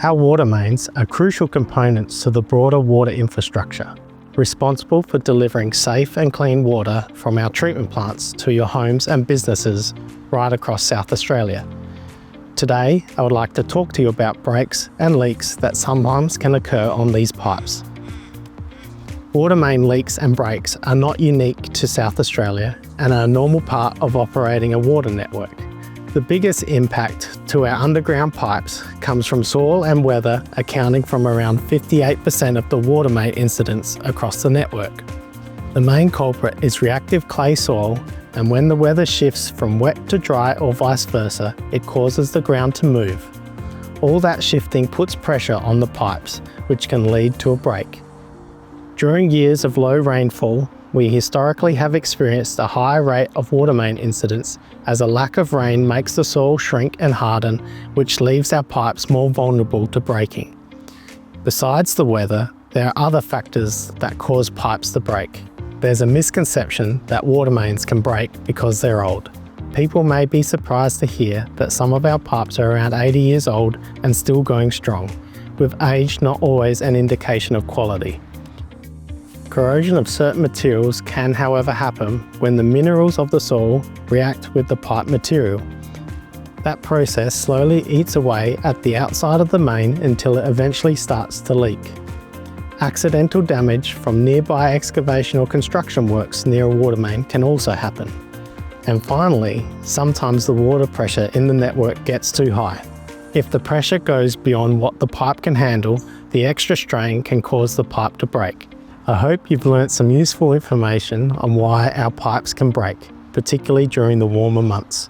Our water mains are crucial components to the broader water infrastructure, responsible for delivering safe and clean water from our treatment plants to your homes and businesses right across South Australia. Today, I would like to talk to you about breaks and leaks that sometimes can occur on these pipes. Water main leaks and breaks are not unique to South Australia and are a normal part of operating a water network. The biggest impact to our underground pipes comes from soil and weather, accounting for around 58% of the water main incidents across the network. The main culprit is reactive clay soil, and when the weather shifts from wet to dry or vice versa, it causes the ground to move. All that shifting puts pressure on the pipes, which can lead to a break. During years of low rainfall, we historically have experienced a high rate of water main incidents as a lack of rain makes the soil shrink and harden, which leaves our pipes more vulnerable to breaking. Besides the weather, there are other factors that cause pipes to break. There's a misconception that water mains can break because they're old. People may be surprised to hear that some of our pipes are around 80 years old and still going strong, with age not always an indication of quality. Corrosion of certain materials can, however, happen when the minerals of the soil react with the pipe material. That process slowly eats away at the outside of the main until it eventually starts to leak. Accidental damage from nearby excavation or construction works near a water main can also happen. And finally, sometimes the water pressure in the network gets too high. If the pressure goes beyond what the pipe can handle, the extra strain can cause the pipe to break. I hope you've learnt some useful information on why our pipes can break, particularly during the warmer months.